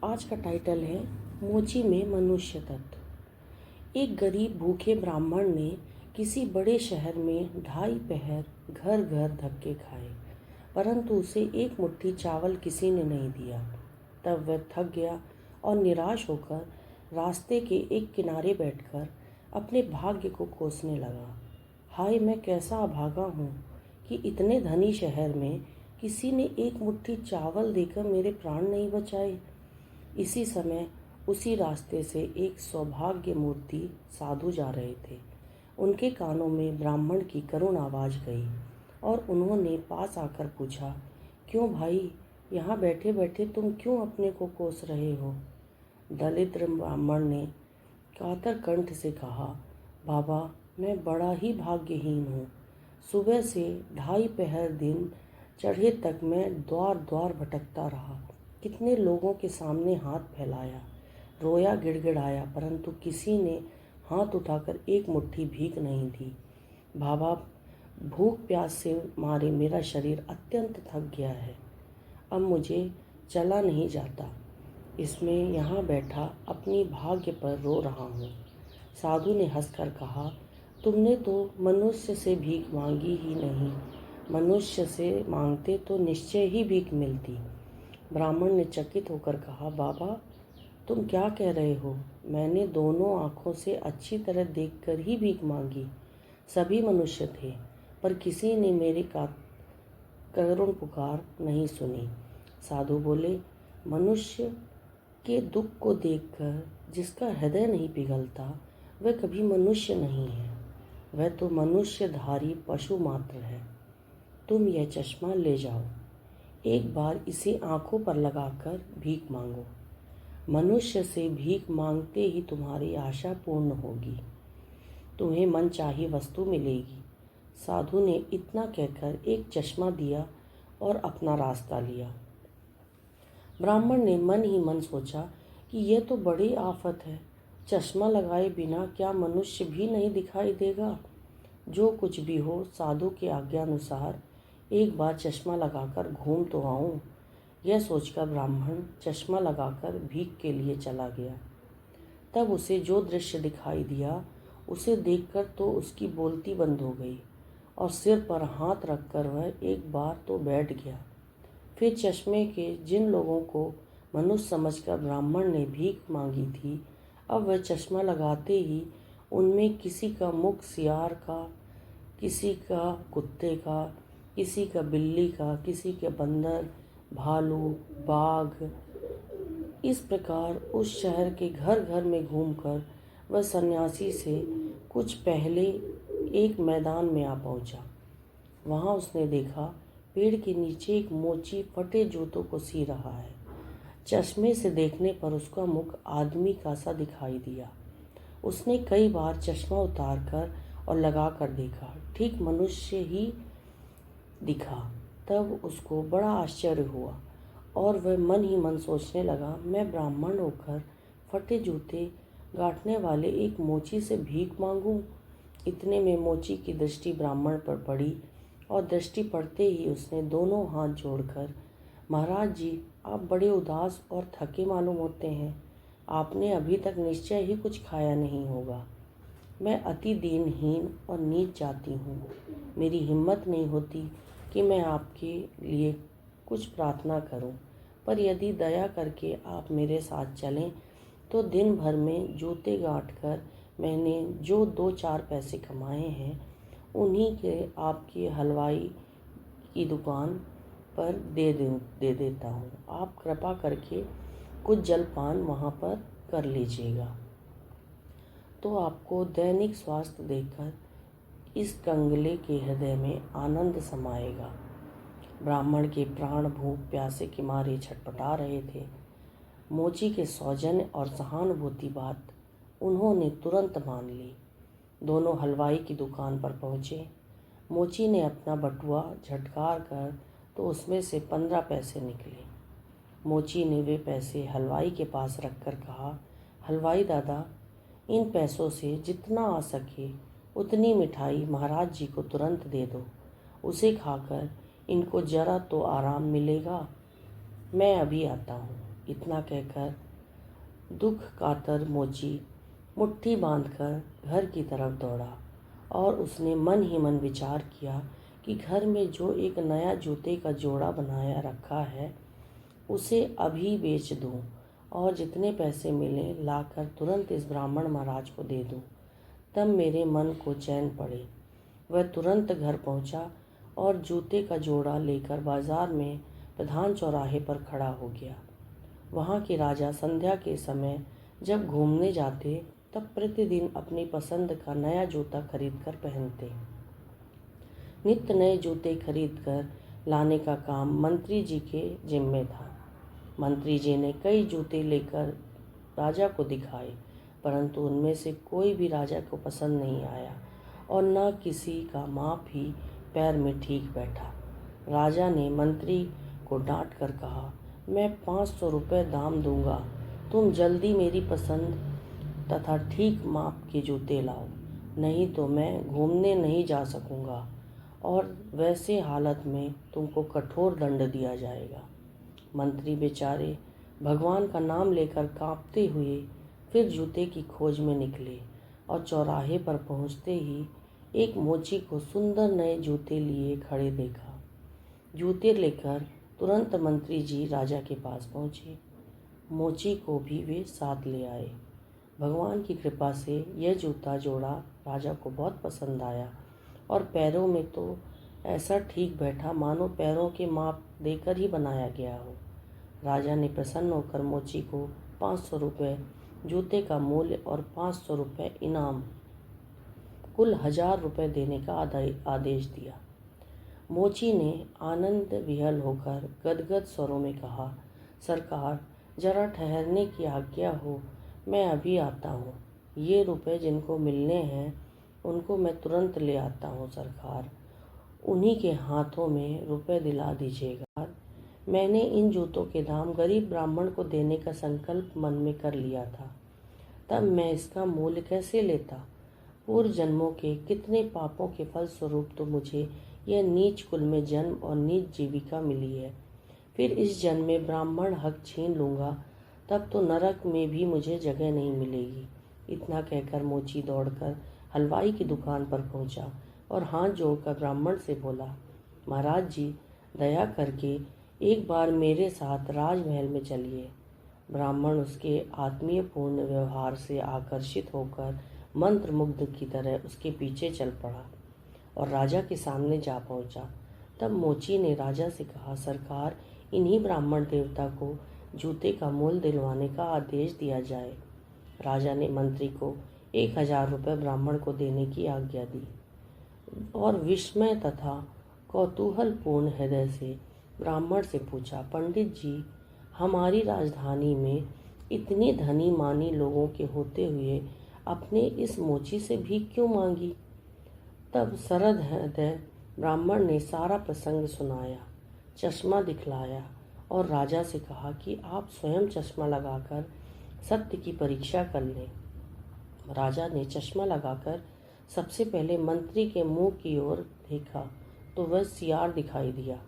आज का टाइटल है मोची में मनुष्य तत्व। एक गरीब भूखे ब्राह्मण ने किसी बड़े शहर में 2.5 पहर घर घर धक्के खाए, परंतु उसे एक मुट्ठी चावल किसी ने नहीं दिया। तब वह थक गया और निराश होकर रास्ते के एक किनारे बैठकर अपने भाग्य को कोसने लगा। हाय, मैं कैसा अभागा हूँ कि इतने धनी शहर में किसी ने एक मुट्ठी चावल देकर मेरे प्राण नहीं बचाए। इसी समय उसी रास्ते से एक सौभाग्य मूर्ति साधु जा रहे थे। उनके कानों में ब्राह्मण की करुण आवाज़ गई और उन्होंने पास आकर पूछा, क्यों भाई, यहाँ बैठे बैठे तुम क्यों अपने को कोस रहे हो? दरिद्र ब्राह्मण ने कातर कंठ से कहा, बाबा, मैं बड़ा ही भाग्यहीन हूँ। सुबह से 2.5 पहर दिन चढ़े तक मैं द्वार द्वार भटकता रहा। कितने लोगों के सामने हाथ फैलाया, रोया, गिड़गिड़ाया, परंतु किसी ने हाथ उठाकर एक मुट्ठी भीख नहीं दी। बाबा, भूख प्यास से मारे मेरा शरीर अत्यंत थक गया है। अब मुझे चला नहीं जाता। इसमें यहाँ बैठा अपनी भाग्य पर रो रहा हूँ। साधु ने हंसकर कहा, तुमने तो मनुष्य से भीख मांगी ही नहीं, मनुष्य से मांगते तो निश्चय ही भीख मिलती। ब्राह्मण ने चकित होकर कहा, बाबा, तुम क्या कह रहे हो? मैंने दोनों आँखों से अच्छी तरह देखकर ही भीख मांगी। सभी मनुष्य थे, पर किसी ने मेरी करुण पुकार नहीं सुनी। साधु बोले, मनुष्य के दुख को देखकर जिसका हृदय नहीं पिघलता वह कभी मनुष्य नहीं है। वह तो मनुष्यधारी पशु मात्र है। तुम यह चश्मा ले जाओ, एक बार इसे आंखों पर लगाकर भीख मांगो। मनुष्य से भीख मांगते ही तुम्हारी आशा पूर्ण होगी, तुम्हें मनचाही वस्तु मिलेगी। साधु ने इतना कहकर एक चश्मा दिया और अपना रास्ता लिया। ब्राह्मण ने मन ही मन सोचा कि यह तो बड़ी आफत है। चश्मा लगाए बिना क्या मनुष्य भी नहीं दिखाई देगा? जो कुछ भी हो, साधु की आज्ञा अनुसार एक बार चश्मा लगाकर घूम तो आऊं। यह सोचकर ब्राह्मण चश्मा लगाकर भीख के लिए चला गया। तब उसे जो दृश्य दिखाई दिया, उसे देखकर तो उसकी बोलती बंद हो गई और सिर पर हाथ रखकर वह एक बार तो बैठ गया। फिर चश्मे के जिन लोगों को मनुष्य समझकर ब्राह्मण ने भीख मांगी थी, अब वह चश्मा लगाते ही उनमें किसी का मुख सियार का, किसी का कुत्ते का, किसी का बिल्ली का, किसी के बंदर, भालू, बाघ। इस प्रकार उस शहर के घर घर में घूमकर वह सन्यासी से कुछ पहले एक मैदान में आ पहुंचा। वहां उसने देखा, पेड़ के नीचे एक मोची फटे जूतों को सी रहा है। चश्मे से देखने पर उसका मुख आदमी का सा दिखाई दिया। उसने कई बार चश्मा उतार कर और लगा कर देखा, ठीक मनुष्य ही दिखा। तब उसको बड़ा आश्चर्य हुआ और वह मन ही मन सोचने लगा, मैं ब्राह्मण होकर फटे जूते गांठने वाले एक मोची से भीख मांगूं। इतने में मोची की दृष्टि ब्राह्मण पर पड़ी और दृष्टि पड़ते ही उसने दोनों हाथ जोड़कर, महाराज जी, आप बड़े उदास और थके मालूम होते हैं। आपने अभी तक निश्चय ही कुछ खाया नहीं होगा। मैं अति दीनहीन और नीच जाती हूँ। मेरी हिम्मत नहीं होती कि मैं आपके लिए कुछ प्रार्थना करूं, पर यदि दया करके आप मेरे साथ चलें तो दिन भर में जूते गांठ कर मैंने जो 2-4 पैसे कमाए हैं, उन्हीं के आपकी हलवाई की दुकान पर दे देता हूँ। आप कृपा करके कुछ जलपान वहाँ पर कर लीजिएगा, तो आपको दैनिक स्वास्थ्य देखकर इस कंगले के हृदय में आनंद समाएगा। ब्राह्मण के प्राण भूख प्यासे के मारे छटपटा रहे थे। मोची के सौजन्य और सहानुभूति बात उन्होंने तुरंत मान ली। दोनों हलवाई की दुकान पर पहुँचे। मोची ने अपना बटुआ झटकार कर तो उसमें से 15 पैसे निकले। मोची ने वे पैसे हलवाई के पास रखकर कहा, हलवाई दादा, इन पैसों से जितना आ सके उतनी मिठाई महाराज जी को तुरंत दे दो। उसे खाकर इनको जरा तो आराम मिलेगा। मैं अभी आता हूँ। इतना कहकर दुख कातर मोची मुट्ठी बांधकर घर की तरफ दौड़ा और उसने मन ही मन विचार किया कि घर में जो एक नया जूते का जोड़ा बनाया रखा है उसे अभी बेच दूं और जितने पैसे मिले लाकर तुरंत इस ब्राह्मण महाराज को दे दूं, तब मेरे मन को चैन पड़े। वह तुरंत घर पहुंचा और जूते का जोड़ा लेकर बाजार में प्रधान चौराहे पर खड़ा हो गया। वहाँ के राजा संध्या के समय जब घूमने जाते तब प्रतिदिन अपनी पसंद का नया जूता खरीद कर पहनते। नित्य नए जूते खरीद कर लाने का काम मंत्री जी के जिम्मे था। मंत्री जी ने कई जूते लेकर राजा को दिखाए, परंतु उनमें से कोई भी राजा को पसंद नहीं आया और न किसी का माप ही पैर में ठीक बैठा। राजा ने मंत्री को डांट कर कहा, मैं 500 रुपये दाम दूंगा, तुम जल्दी मेरी पसंद तथा ठीक माप के जूते लाओ, नहीं तो मैं घूमने नहीं जा सकूंगा और वैसे हालत में तुमको कठोर दंड दिया जाएगा। मंत्री बेचारे भगवान का नाम लेकर कांपते हुए फिर जूते की खोज में निकले और चौराहे पर पहुंचते ही एक मोची को सुंदर नए जूते लिए खड़े देखा। जूते लेकर तुरंत मंत्री जी राजा के पास पहुंचे। मोची को भी वे साथ ले आए। भगवान की कृपा से यह जूता जोड़ा राजा को बहुत पसंद आया और पैरों में तो ऐसा ठीक बैठा मानो पैरों के माप देकर ही बनाया गया हो। राजा ने प्रसन्न होकर मोची को 500 रुपये जूते का मूल्य और 500 रुपये इनाम, कुल 1000 रुपये देने का आदेश दिया। मोची ने आनंद विह्वल होकर गदगद स्वरों में कहा, सरकार जरा ठहरने की आज्ञा हो, मैं अभी आता हूँ। ये रुपए जिनको मिलने हैं उनको मैं तुरंत ले आता हूँ सरकार, उन्हीं के हाथों में रुपए दिला दीजिएगा। मैंने इन जूतों के दाम गरीब ब्राह्मण को देने का संकल्प मन में कर लिया था, तब मैं इसका मूल्य कैसे लेता। पूर्व जन्मों के कितने पापों के फलस्वरूप तो मुझे यह नीच कुल में जन्म और नीच जीविका मिली है। फिर इस जन्म में ब्राह्मण हक छीन लूँगा तब तो नरक में भी मुझे जगह नहीं मिलेगी। इतना कहकर मोची दौड़कर हलवाई की दुकान पर पहुंचा और हाथ जोड़कर ब्राह्मण से बोला, महाराज जी दया करके एक बार मेरे साथ राजमहल में चलिए। ब्राह्मण उसके आत्मीयपूर्ण व्यवहार से आकर्षित होकर मंत्रमुग्ध की तरह उसके पीछे चल पड़ा और राजा के सामने जा पहुंचा। तब मोची ने राजा से कहा, सरकार इन्हीं ब्राह्मण देवता को जूते का मूल्य दिलवाने का आदेश दिया जाए। राजा ने मंत्री को 1000 रुपये ब्राह्मण को देने की आज्ञा दी और विस्मय तथा कौतूहलपूर्ण हृदय से ब्राह्मण से पूछा, पंडित जी हमारी राजधानी में इतनी धनी मानी लोगों के होते हुए अपने इस मोची से भीख क्यों मांगी। तब सरद हृदय ब्राह्मण ने सारा प्रसंग सुनाया, चश्मा दिखलाया और राजा से कहा कि आप स्वयं चश्मा लगाकर सत्य की परीक्षा कर लें। राजा ने चश्मा लगाकर सबसे पहले मंत्री के मुंह की ओर देखा तो वह सियार दिखाई दिया।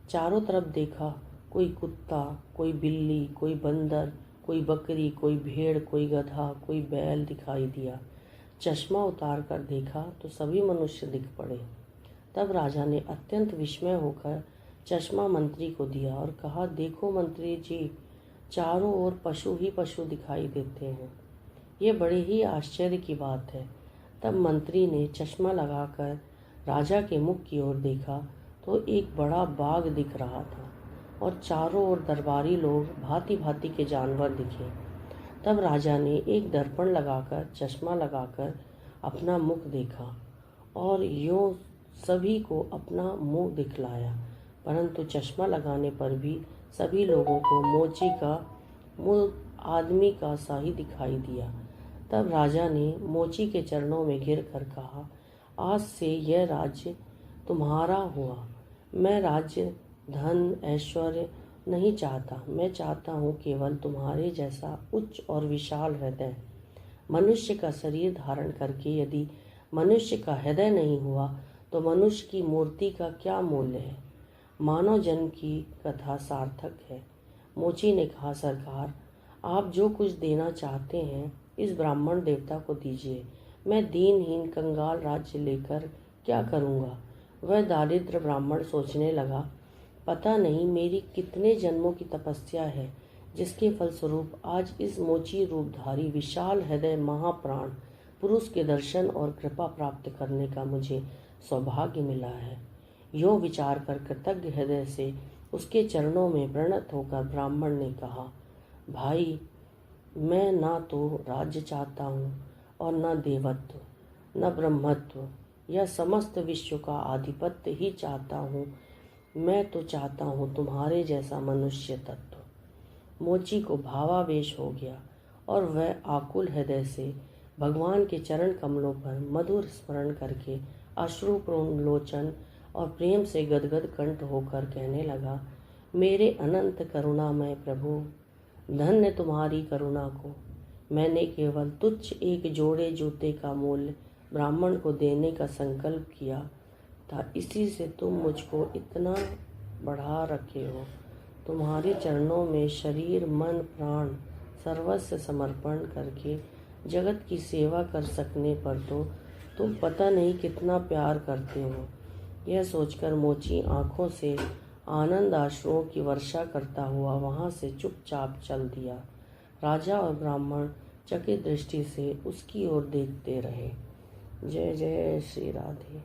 चारों तरफ देखा, कोई कुत्ता, कोई बिल्ली, कोई बंदर, कोई बकरी, कोई भेड़, कोई गधा, कोई बैल दिखाई दिया। चश्मा उतार कर देखा तो सभी मनुष्य दिख पड़े। तब राजा ने अत्यंत विस्मय होकर चश्मा मंत्री को दिया और कहा, देखो मंत्री जी, चारों ओर पशु ही पशु दिखाई देते हैं। ये बड़े ही आश्चर्य की बात है। तब मंत्री ने चश्मा लगाकर राजा के मुख की ओर देखा तो एक बड़ा बाग दिख रहा था और चारों ओर दरबारी लोग भांति भांति के जानवर दिखे। तब राजा ने एक दर्पण लगाकर चश्मा लगाकर अपना मुख देखा और यूं सभी को अपना मुंह दिखलाया, परंतु चश्मा लगाने पर भी सभी लोगों को मोची का मुंह आदमी का सा ही दिखाई दिया। तब राजा ने मोची के चरणों में गिर कर कहा, आज से यह राज्य तुम्हारा हुआ। मैं राज्य, धन, ऐश्वर्य नहीं चाहता, मैं चाहता हूँ केवल तुम्हारे जैसा उच्च और विशाल हृदय। मनुष्य का शरीर धारण करके यदि मनुष्य का हृदय नहीं हुआ तो मनुष्य की मूर्ति का क्या मूल्य है। मानव जन्म की कथा सार्थक है। मोची ने कहा, सरकार, आप जो कुछ देना चाहते हैं इस ब्राह्मण देवता को दीजिए। मैं दीनहीन कंगाल राज्य लेकर क्या करूँगा। वह दारिद्र ब्राह्मण सोचने लगा, पता नहीं मेरी कितने जन्मों की तपस्या है जिसके फलस्वरूप आज इस मोची रूपधारी विशाल हृदय महाप्राण पुरुष के दर्शन और कृपा प्राप्त करने का मुझे सौभाग्य मिला है। यो विचार कर कृतज्ञ हृदय से उसके चरणों में प्रणत होकर ब्राह्मण ने कहा, भाई, मैं ना तो राज्य चाहता हूँ और न देवत्व, न ब्रह्मत्व या समस्त विश्व का आधिपत्य ही चाहता हूँ। मैं तो चाहता हूँ तुम्हारे जैसा मनुष्य तत्व। मोची को भावावेश हो गया और वह आकुल हृदय से भगवान के चरण कमलों पर मधुर स्मरण करके अश्रुपूर्ण लोचन और प्रेम से गदगद कंठ होकर कहने लगा, मेरे अनंत करुणामय प्रभु, धन्य तुम्हारी करुणा को। मैंने केवल तुच्छ एक जोड़े जूते का मूल्य ब्राह्मण को देने का संकल्प किया था, इसी से तुम मुझको इतना बढ़ा रखे हो। तुम्हारे चरणों में शरीर मन प्राण सर्वस्व समर्पण करके जगत की सेवा कर सकने पर तो तुम पता नहीं कितना प्यार करते हो। यह सोचकर मोची आंखों से आनंद आश्रुओं की वर्षा करता हुआ वहां से चुपचाप चल दिया। राजा और ब्राह्मण चकित दृष्टि से उसकी ओर देखते रहे। जय जय श्री राधे।